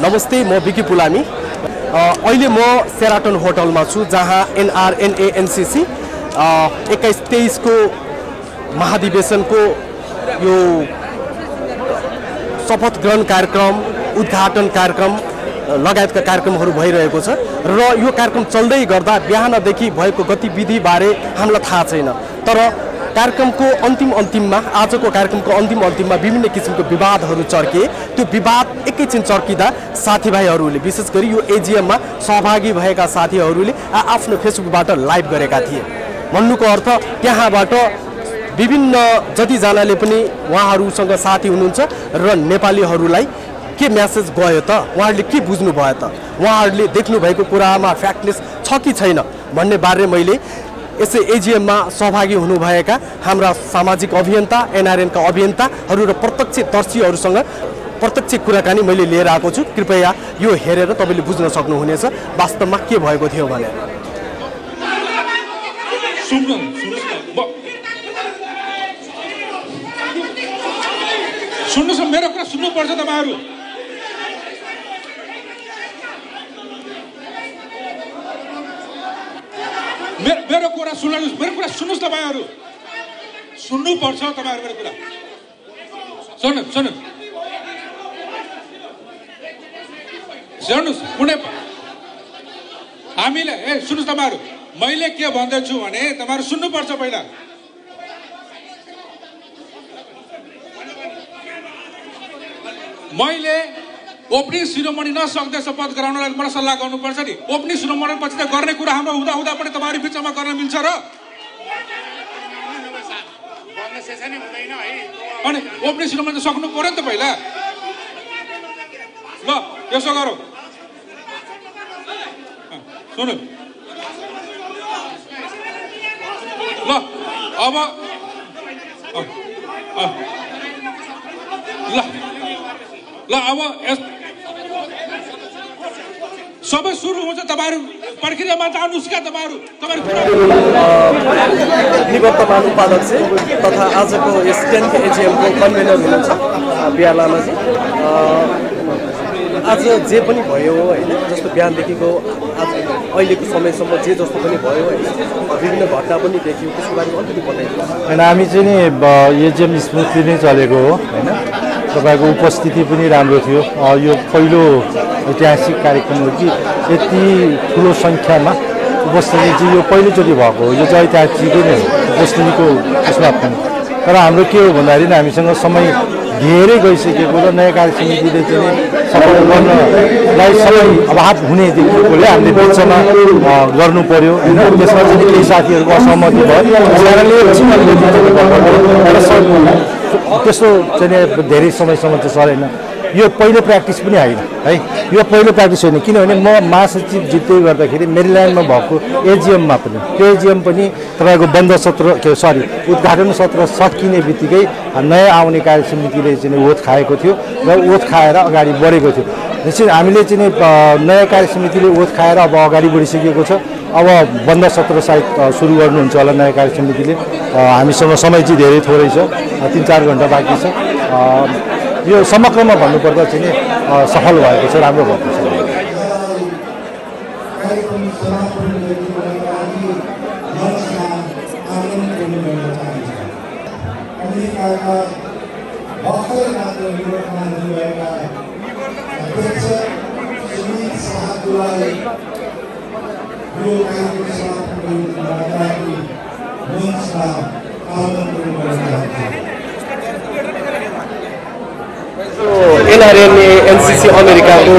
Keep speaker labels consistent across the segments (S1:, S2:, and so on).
S1: नमस्ते, म विकी पुलामी। अहिले म सेराटन होटलमा छु जहाँ NRNANCC 21-23 को महाधिवेशनको यो शपथ ग्रहण कार्यक्रम, उद्घाटन कार्यक्रम लगायतका कार्यक्रमहरू भइरहेको छ र यो कार्यक्रम चल्दै गर्दा बिहानदेखि भएको गतिविधिबारे हामीलाई थाहा छैन। तर कार्यक्रमको अन्तिममा आजको कार्यक्रमको अन्तिममा विभिन्न किसिमको विवादहरू चर्के। त्यो विवाद एकैछिन चर्किँदा साथीभाइहरूले विशेष गरी यो एजिएममा सहभागी भएका साथीहरूले आफ्नो फेसबुकबाट लाइभ गरेका थिए। भन्नुको अर्थ त्यहाँबाट विभिन्न जतिजनाले पनि उहाँहरूसँग साथी हुनुहुन्छ र नेपालीहरूलाई के मेसेज गयो त, उहाँहरूले के बुझ्नु भयो त, उहाँहरूले देख्नु भएको कुरामा फ्याक्टनेस छ कि छैन भन्ने बारे मैले यसै एजिएममा सहभागी हुनुभएका हाम्रा सामाजिक अभियन्ता, एनआरएनका अभियन्ताहरू र प्रत्यक्षदर्शीहरूसँग प्रत्यक्ष कुराकानी मैले लिएर आएको छु। कृपया यो हेरेर तपाईँले बुझ्न सक्नुहुनेछ वास्तवमा के भएको थियो भनेर।
S2: सुन्नुहोस्, मेरो कुरा सुन्नुपर्छ तपाईहरु। मेरो कुरा सुन्नुहोस्, मेरो कुरा सुन्नुहोस् तपाईहरु। सुन्नुपर्छ तपाईहरु मेरो कुरा। सुन्नुहोस् कुनै हामीले सुन्नुहोस् तपाईहरु, मैले के भन्दैछु भने तपाईहरु सुन्नुपर्छ पहिला। मैले ओपनिङ सेरेमनी नसक्दै शपथ गराउनलाई मलाई सल्लाह गर्नुपर्छ नि। ओपनिङ सेरेमनी पछि त गर्ने कुरा हाम्रो हुँदा पनि तपाईहरु बिचमा गर्न मिल्छ र? अनि ओपनिङ सेरेमनी त सक्नु पर्यो नि त पहिला। ल यसो गरौँ, सुन्नु ल, अब ल अब सबै सुरु हुन्छ। तपाईहरु प्रक्रियामा जानुस् क्या? तपाईहरु
S1: निवर्तमान उपाध्यक्ष तथा आजको यस 10th एजिएमको कन्भेनर हुनुहुन्छ बिआर लामाजी। आज जे पनि भयो होइन, जस्तो बिहानदेखिको आज अहिलेको समयसम्म जे जस्तो पनि भयो होइन, विभिन्न घटना पनि देखियो, त्यसको बारेमा अलिकति बताइदिनुहोस्।
S3: होइन, हामी चाहिँ नि एजिएम स्मुथली नै चलेको हो होइन। तपाईको उपस्थिति पनि राम्रो थियो। यो पहिलो ऐतिहासिक कार्यक्रम हो कि यति ठुलो सङ्ख्यामा उपस्थिति चाहिँ यो पहिलोचोटि भएको हो। यो चाहिँ ऐतिहासिकै नै हो उपस्थितिको यसमा पनि। तर हाम्रो के हो भन्दाखेरि हामीसँग समय धेरै गइसकेको र नयाँ कार्य समितिले चाहिँ सफल गर्नलाई समय अभाव हुने देखिएकोले हामीले बिचमा गर्नु पर्यो होइन। त्यसमा चाहिँ केही साथीहरूको असहमति भयो, त्यस कारणले त्यस्तो चाहिँ धेरै समयसम्म चाहिँ सरेन। यो पहिलो प्र्याक्टिस पनि होइन है, यो पहिलो प्र्याक्टिस होइन। किनभने म महासचिव जित्दै गर्दाखेरि मेरील्यान्डमा भएको एजिएममा पनि, त्यो एजिएम पनि तपाईँको बन्द सत्र उद्घाटन सत्र सकिने बित्तिकै नयाँ आउने कार्य समितिले चाहिँ ओथ खाएको थियो र ओथ खाएर अगाडि बढेको थियो। निश्चित हामीले चाहिँ नयाँ कार्य समितिले ओथ खाएर अब अगाडि बढिसकेको छ। अब बन्द सत्र सायद सुरु गर्नुहुन्छ होला नयाँ कार्य समितिले। हामीसँग समय चाहिँ धेरै थोरै छ, 3-4 घन्टा बाँकी छ। यो समग्रमा भन्नुपर्दा चाहिँ सफल भएको छ, राम्रो भएको छ।
S1: NRNANCC अमेरिकाको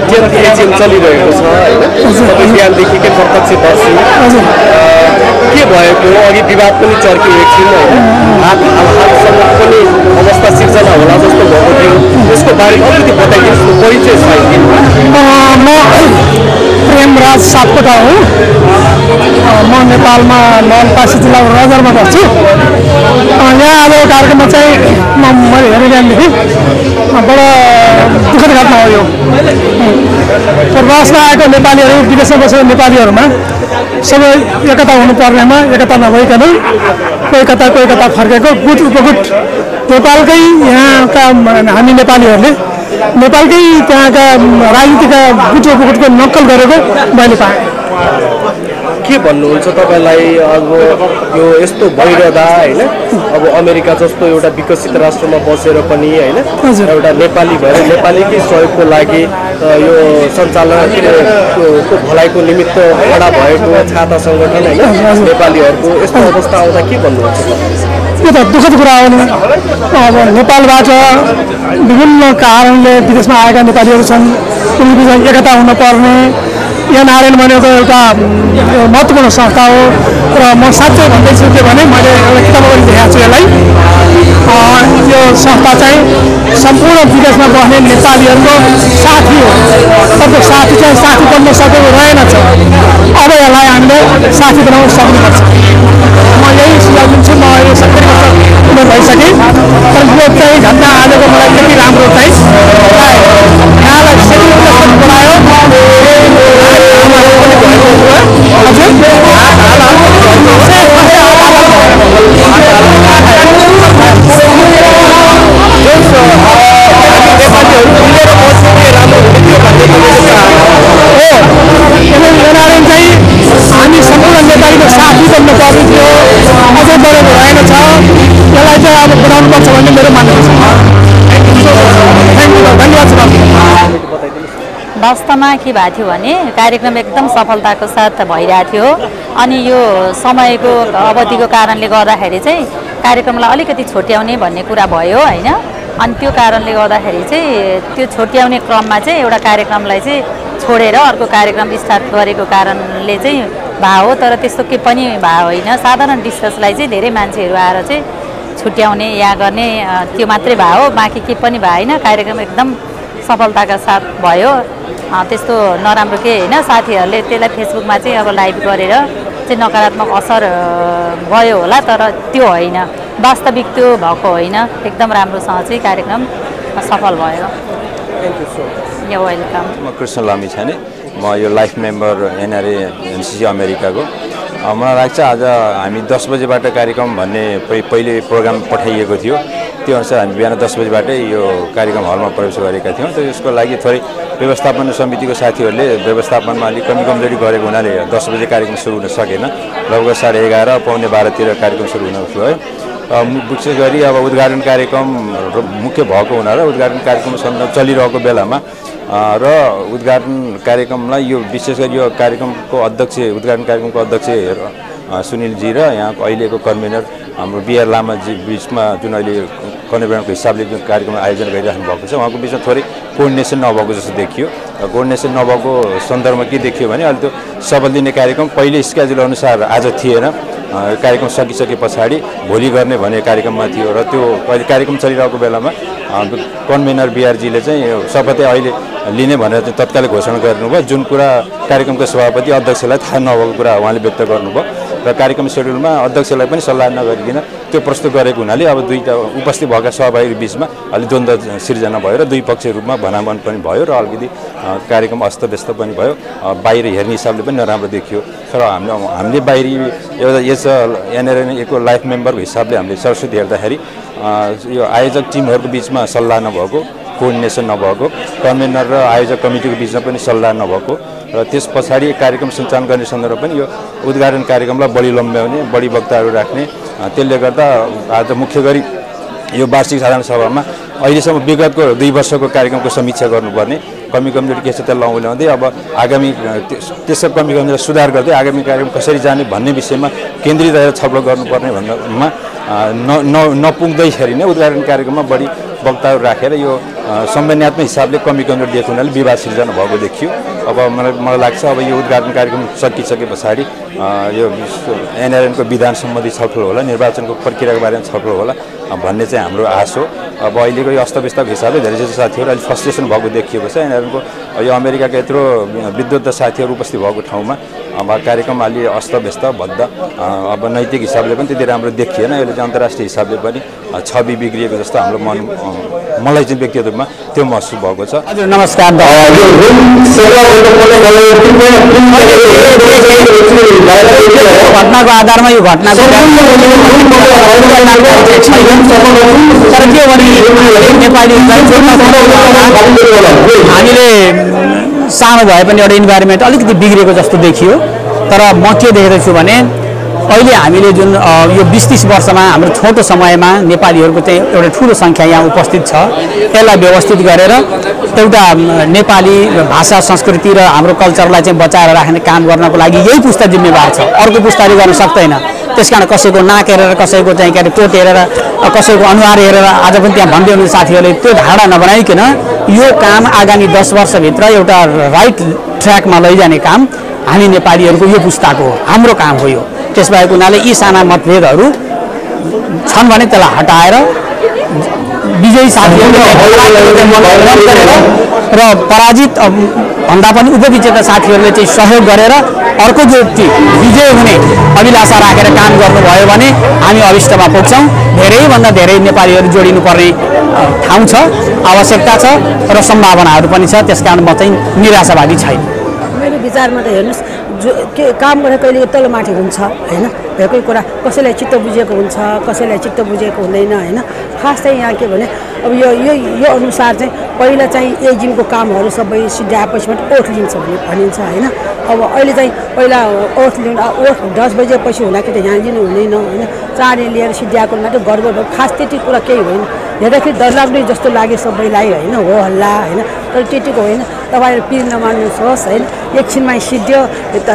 S1: 10th एजिएम चलिरहेको छ होइन। तपाईँ बिहानदेखिकै प्रत्यक्षदर्शी के भएको, अघि विवाद पनि चर्कियो एकछिन होइन, हालसम्म पनि अवस्था सिर्जना होला जस्तो भएको थियो। त्यसको बारेमा अलिकति बताइदिनुहोस्, परिचय छैन।
S4: म प्रेमराज सापकोटा हो। म नेपालमा नवलपरासी जिल्लाको रजरमा बस्छु। यहाँ आजको कार्यक्रममा चाहिँ मैले हेरिरहँदेखि बडो दुःखद घटना हो यो। प्रवासमा आएको नेपालीहरू, विदेशमा बसेको नेपालीहरूमा सबै एकता हुनुपर्नेमा एकता नभइकन कोही कता फर्केको गुट उपगुट नेपालकै यहाँका हामी नेपालीहरूले नेपालकै त्यहाँका राजनीतिका गुटको नक्कल गरेको मैले पाएँ।
S1: के भन्नुहुन्छ तपाईँलाई अब यो यस्तो भइरहँदा होइन अब अमेरिका जस्तो एउटा विकसित राष्ट्रमा बसेर पनि होइन एउटा नेपाली भएर नेपालीकै सहयोगको लागि यो सञ्चालन को भलाइको निमित्त खडा भएको छाता सङ्गठन होइन नेपालीहरूको यस्तो अवस्था आउँदा के भन्नुहुन्छ?
S4: यो त दुःखद कुरा हो नि। अब नेपालबाट विभिन्न कारणले विदेशमा आएका नेपालीहरू छन्, उनीहरूको एकता हुनुपर्ने। एनआरएन भनेको एउटा महत्त्वपूर्ण संस्था हो र म साँच्चै भन्दैछु के भने मैले एउटा किताबमा पनि देखाएको छु यसलाई। यो संस्था चाहिँ सम्पूर्ण विदेशमा बस्ने नेपालीहरूको साथी हो। तपाईँको साथी चाहिँ साथी बन्न सकेको रहेनछ, अब यसलाई हामीले साथी बनाउन सक्नुपर्छ। म यही सुझाव दिन्छु। म अहिले 70 वर्ष उमेर भइसकेँ, तर यो चाहिँ झन्डा हालेको मलाई त्यति राम्रो चाहिँ यहाँलाई सेक्युरिटी बनायो। हामी सम्पूर्ण नेपालीको साथी बन्न पर्ने थियो, अझै बढेको रहेनछ। यसलाई चाहिँ अब बढाउनु पर्छ भन्ने मेरो मान्नु छ। धन्यवाद।
S5: वास्तवमा के भएको थियो भने कार्यक्रम एकदम सफलताको साथ भइरहेको थियो, अनि यो समयको अवधिको कारणले गर्दाखेरि चाहिँ कार्यक्रमलाई अलिकति छोट्याउने भन्ने कुरा भयो होइन। अनि त्यो कारणले गर्दाखेरि चाहिँ त्यो छोट्याउने क्रममा चाहिँ एउटा कार्यक्रमलाई चाहिँ छोडेर अर्को कार्यक्रम स्टार्ट गरेको कारणले चाहिँ भयो। तर त्यस्तो के पनि भयो होइन। साधारण डिस्कसलाई चाहिँ धेरै मान्छेहरू आएर चाहिँ छुट्याउने या गर्ने त्यो मात्रै भयो, बाँकी के पनि भएन। कार्यक्रम एकदम सफलताका साथ भयो। त्यस्तो नराम्रो के होइन। साथीहरूले त्यसलाई फेसबुकमा चाहिँ अब लाइभ गरेर चाहिँ नकारात्मक असर भयो होला, तर त्यो होइन, वास्तविक त्यो भएको होइन। एकदम राम्रोसँग चाहिँ कार्यक्रम सफल भयो। यो वेलकम।
S6: म कृष्ण लामी छाने, म यो लाइफ मेम्बर एनआरए एनसिसी अमेरिकाको। मलाई लाग्छ आज हामी 10 बजेबाट कार्यक्रम भन्ने पहिले प्रोग्राम पठाइएको थियो, त्यो अनुसार हामी बिहान 10 बजेबाटै यो कार्यक्रम हलमा प्रवेश गरेका थियौँ। त यसको लागि थोरै व्यवस्थापन समितिको साथीहरूले व्यवस्थापनमा अलिक कमजोरी गरेको हुनाले 10 बजे कार्यक्रम सुरु हुन सकेन। लगभग 11:30 पौने 12तिर कार्यक्रम सुरु हुन गयो। विशेष गरी अब उद्घाटन कार्यक्रम मुख्य भएको हुनाले उद्घाटन कार्यक्रम चलिरहेको बेलामा र उद्घाटन कार्यक्रमलाई यो विशेष गरी यो कार्यक्रमको अध्यक्ष उद्घाटन कार्यक्रमको अध्यक्ष सुनिलजी र यहाँको अहिलेको कन्भेनर हाम्रो बिआर लामाजी बिचमा जुन अहिले कन्भेनरको हिसाबले जुन कार्यक्रम आयोजना गरिराख्नु भएको छ उहाँको बिचमा थोरै कोअर्डिनेसन नभएको जस्तो देखियो। कोअर्डिनेसन नभएको सन्दर्भमा के देखियो भने अहिले त्यो शपथ लिने कार्यक्रम पहिले स्केड्युल अनुसार आज थिएन। कार्यक्रम सकिसके पछाडि भोलि गर्ने भन्ने कार्यक्रममा थियो र त्यो अहिले कार्यक्रम चलिरहेको बेलामा कन्भेनर बिआरजीले चाहिँ शपथै अहिले लिने भनेर चाहिँ तत्कालै घोषणा गर्नुभयो। जुन कुरा कार्यक्रमको सभापति अध्यक्षलाई थाहा नभएको कुरा उहाँले व्यक्त गर्नुभयो र कार्यक्रम सेड्युलमा अध्यक्षलाई पनि सल्लाह नगरिकन त्यो प्रस्तुत गरेको हुनाले अब दुईटा उपस्थित भएका सहभागीहरू बिचमा अलिक द्वन्द्व सिर्जना भयो र दुई पक्ष रूपमा भनामन पनि भयो र अलिकति कार्यक्रम अस्तव्यस्त पनि भयो। बाहिर हेर्ने हिसाबले पनि नराम्रो देखियो। तर हामीले बाहिरी एउटा यस एनआरएनको लाइफ मेम्बरको हिसाबले हामीले सरस्वती हेर्दाखेरि यो आयोजक टिमहरूको बिचमा सल्लाह नभएको, कोअर्डिनेसन नभएको, कन्भेनर र आयोजक कमिटीको बिचमा पनि सल्लाह नभएको र त्यस पछाडि कार्यक्रम सञ्चालन गर्ने सन्दर्भमा पनि यो उद्घाटन कार्यक्रमलाई बढी लम्ब्याउने, बढी वक्ताहरू राख्ने, त्यसले गर्दा आज मुख्य गरी यो वार्षिक साधारण सभामा अहिलेसम्म विगतको 2 वर्षको कार्यक्रमको समीक्षा गर्नुपर्ने, कमी-कमजोरी के छ त्यसलाई औल्याउँदै अब आगामी त्यसको कमी-कमजोरी सुधार गर्दै आगामी कार्यक्रम कसरी जाने भन्ने विषयमा केन्द्रित रहेर छलफल गर्नुपर्ने भन्नमा नपुग्दैखेरि नै उद्घाटन कार्यक्रममा बढी वक्ताहरू राखेर यो संवैधानिक हिसाबले कमी-कमजोरी दिएको हुनाले विवाद सिर्जना भएको देखियो। अब मलाई लाग्छ अब यो उद्घाटन कार्यक्रम सकिसके पछाडि यो एनआरएनको विधान सम्बन्धी छलफल होला, निर्वाचनको प्रक्रियाको बारेमा छलफल होला भन्ने चाहिँ हाम्रो आश हो। अब अहिलेको यो अस्तव्यस्तको हिसाबले धेरैजसो साथीहरू अलिक फ्रस्ट्रेसन भएको देखिएको छ। एनआरएनको यो अमेरिकाका यत्रो विद्वत साथीहरू उपस्थित भएको ठाउँमा अब कार्यक्रम अलि अस्तव्यस्त भद्दा अब नैतिक हिसाबले पनि त्यति राम्रो देखिएन। यसले चाहिँ अन्तर्राष्ट्रिय हिसाबले पनि छवि बिग्रिएको जस्तो हाम्रो मलाई चाहिँ व्यक्तिगत रूपमा त्यो महसुस भएको छ।
S7: हजुर नमस्कार। घटनाको आधारमा यो घटनाको छैन तर के भने नेपाली हामीले सानो भए पनि एउटा इन्भाइरोमेन्ट अलिकति बिग्रेको जस्तो देखियो। तर म के देख्दैछु भने अहिले हामीले जुन यो 20-30 वर्षमा हाम्रो छोटो समयमा नेपालीहरूको चाहिँ एउटा ठुलो सङ्ख्या यहाँ उपस्थित छ, यसलाई व्यवस्थित गरेर एउटा नेपाली भाषा संस्कृति र हाम्रो कल्चरलाई चाहिँ बचाएर राख्ने काम गर्नको लागि यही पुस्ता जिम्मेवार छ, अर्को पुस्ताले गर्न सक्दैन। त्यसकारण कसैको नाक हेरेर, कसैको चाहिँ के अरे कोट हेरेर, कसैको अनुहार हेरेर आज पनि त्यहाँ भन्दै हुने साथीहरूले त्यो धारणा नबनाइकन यो काम आगामी 10 वर्षभित्र एउटा राइट ट्र्याकमा लैजाने काम हामी नेपालीहरूको यो पुस्ताको हो, हाम्रो काम हो यो। त्यसबाहेक उनीहरूले यी साना मतभेदहरू छन् भने त्यसलाई हटाएर विजयी साथीहरूले र पराजित भन्दा पनि उपविजेता साथीहरूले चाहिँ सहयोग गरेर अर्को जो विजय हुने अभिलाषा राखेर काम गर्नुभयो भने हामी अभिष्टमा पुग्छौँ। धेरैभन्दा धेरै नेपालीहरू जोडिनुपर्ने ठाउँ छ, आवश्यकता छ र सम्भावनाहरू पनि छ। त्यसकारण म चाहिँ निराशावादी छैन।
S8: मेरो विचारमा त हेर्नुहोस्, जो के काम गरेर कहिले तल माथि हुन्छ होइन, भएकै कुरा कसैलाई चित्त बुझेको हुन्छ, कसैलाई चित्त बुझेको हुँदैन होइन। खास चाहिँ यहाँ के भने अब यो अनुसार चाहिँ पहिला चाहिँ एजिमको कामहरू सबै सिद्ध्याएपछि मात्रै ओठ लिन्छ भनिन्छ होइन। अब अहिले चाहिँ पहिला ओठ लिनु, ओठ 10 बजेपछि हुँदाखेरि यहाँ लिनु हुँदैन होइन। चाँडै लिएर सिद्ध्याएको मात्रै गडबड भयो, खास त्यति कुरा केही होइन। हेर्दाखेरि डरलाग्ने जस्तो लाग्यो सबैलाई होइन, हो हल्ला होइन, तर त्यतिको होइन। तपाईँहरू पिर नमान्नुहोस् होइन, एकछिनमा सिद्ध्यो। त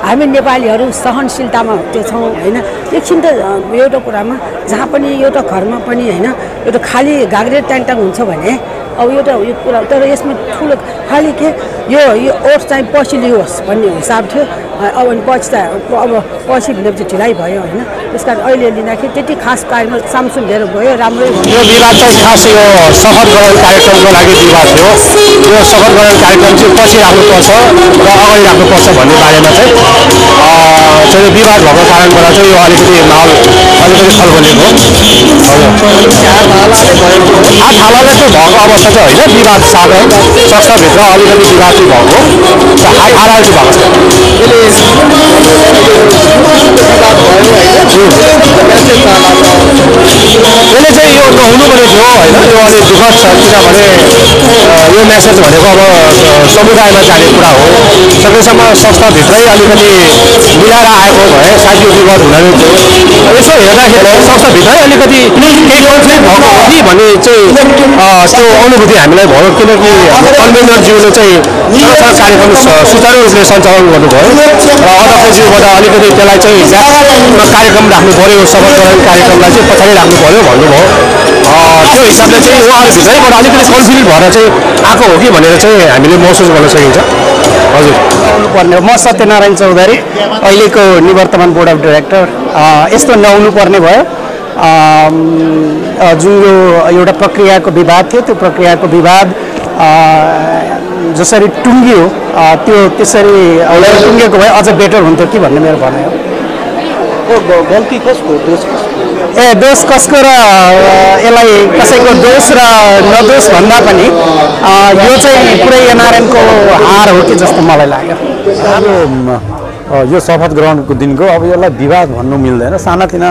S8: हामी नेपालीहरू सहनशीलतामा त्यो छौँ होइन। एकछिन त एउटा कुरामा जहाँ पनि एउटा घरमा पनि होइन एउटा खाली घाग्रे ट्याङटाङ हुन्छ भने अब एउटा यो कुरा, तर यसमा ठुलो खालि के यो ओठ चाहिँ पछि लियोस् भन्ने हिसाब थियो। अब पछि त अब पछि भनेपछि ढिलाइ भयो होइन। त्यस कारण अहिले लिँदाखेरि त्यति खास कार्यक्रम सामसुम धेरै भयो, राम्रै भयो।
S3: यो विवाद चाहिँ खास यो शपथ ग्रहण कार्यक्रमको लागि विवाद थियो। यो शपथ ग्रहण कार्यक्रम चाहिँ पछि राख्नुपर्छ र अगाडि राख्नुपर्छ भन्ने बारेमा चाहिँ विवाद भएको कारणबाट चाहिँ यो अलिकति माहौल अलिकति खलबलेको हो। हात हालाले चाहिँ भएको अवस्था चाहिँ होइन, विवाद साधन कक्षभित्र अलिकति विवाद चाहिँ भएको हात हारा चाहिँ भएको यसले चाहिँ यो नहुनु पनि थियो होइन। यो अलिक दुःखद छ, किनभने यो मेसेज भनेको अब समुदायमा जाने कुरा हो। सकेसम्म संस्थाभित्रै अलिकति मिलाएर आएको भए साथी विवाद हुन थियो। यसो हेर्दाखेरि संस्थाभित्रै अलिकति केही कन्फ्लिक्ट भएको हो कि भन्ने चाहिँ त्यो अनुभूति हामीलाई भयो। किनकि कन्भेनरज्यूले चाहिँ कार्यक्रम सुचारू रूपले सञ्चालन गर्नुभयो र अध्यक्षज्यूबाट अलिकति त्यसलाई चाहिँ कार्यक्रम राख्नु पऱ्यो, शपथ ग्रहण कार्यक्रमलाई चाहिँ पछाडि राख्नु पऱ्यो भन्नुभयो। त्यो हिसाबले चाहिँ उहाँहरूभित्रैबाट अलिकति कन्फ्लिक्ट भएर चाहिँ आएको हो कि भनेर चाहिँ हामीले महसुस गर्न सकिन्छ। हजुर,
S7: आउनुपर्ने हो। म सत्यनारायण चौधरी, अहिलेको निवर्तमान बोर्ड अफ डाइरेक्टर। यस्तो नहुनुपर्ने भयो। जुन यो एउटा प्रक्रियाको विवाद थियो, त्यो प्रक्रियाको विवाद जसरी टुङ्गियो त्यो त्यसरी टुङ्गेको भए अझ बेटर हुन्थ्यो कि भन्ने मेरो भनाइ हो।
S1: गल्ती कसको,
S7: दोष कसको र यसलाई कसैको दोष र नदोष भन्दा पनि यो चाहिँ पुरै एनआरएमको हार हो कि जस्तो मलाई लाग्यो।
S3: यो शपथ ग्रहणको दिनको अब यसलाई विवाद भन्नु मिल्दैन। सानातिना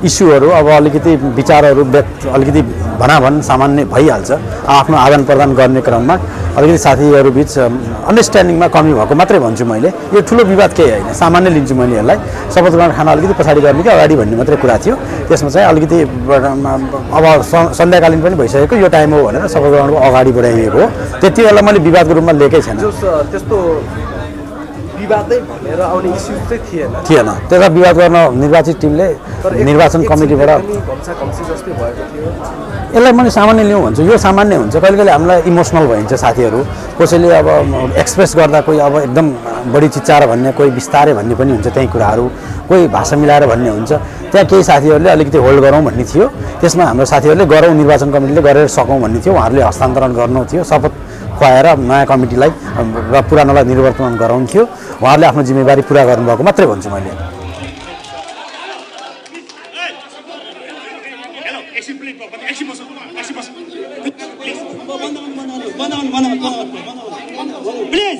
S3: इस्युहरू अब अलिकति विचारहरू अलिकति भनाभन सामान्य भइहाल्छ। आफ्नो आदान प्रदान गर्ने क्रममा अलिकति साथीहरू बिच अन्डरस्ट्यान्डिङमा कमी भएको मात्रै भन्छु मैले। यो ठुलो विवाद केही होइन, सामान्य लिन्छु मैले यसलाई। शपथ ग्रहण खाना अलिकति पछाडि गर्ने कि अगाडि भन्ने मात्रै कुरा थियो। त्यसमा चाहिँ अलिकति अब सन्ध्याकालीन पनि भइसकेको यो टाइम हो भनेर शपथ ग्रहणको अगाडि बढाइएको हो। त्यति बेला मैले विवादको रूपमा लिएकै छैन।
S1: त्यस्तो विवादै भनेर आउने इस्यु चाहिँ थिएन।
S3: त्यसलाई विवाद गर्न निर्वाचित टिमले निर्वाचन कमिटीबाट यसलाई मैले सामान्य लिउँ भन्छु। यो सामान्य हुन्छ। कहिले कहिले हामीलाई इमोसनल भइन्छ साथीहरू। कसैले अब एक्सप्रेस गर्दा कोही अब एकदम बढी चिच्चाएर भन्ने, कोही बिस्तारै भन्ने पनि हुन्छ त्यही कुराहरू, कोही भाषा मिलाएर भन्ने हुन्छ। त्यहाँ केही साथीहरूले अलिकति होल्ड गरौँ भन्ने थियो। त्यसमा हाम्रो साथीहरूले गरौँ, निर्वाचन कमिटीले गरेर सकौँ भन्ने थियो। उहाँहरूले हस्तान्तरण गर्नु थियो, शपथ खुवाएर नयाँ कमिटीलाई र पुरानोलाई निर्वर्तन गराउँथ्यो। उहाँहरूले आफ्नो जिम्मेवारी पुरा गर्नुभएको मात्रै भन्छु मैले।
S9: प्लिज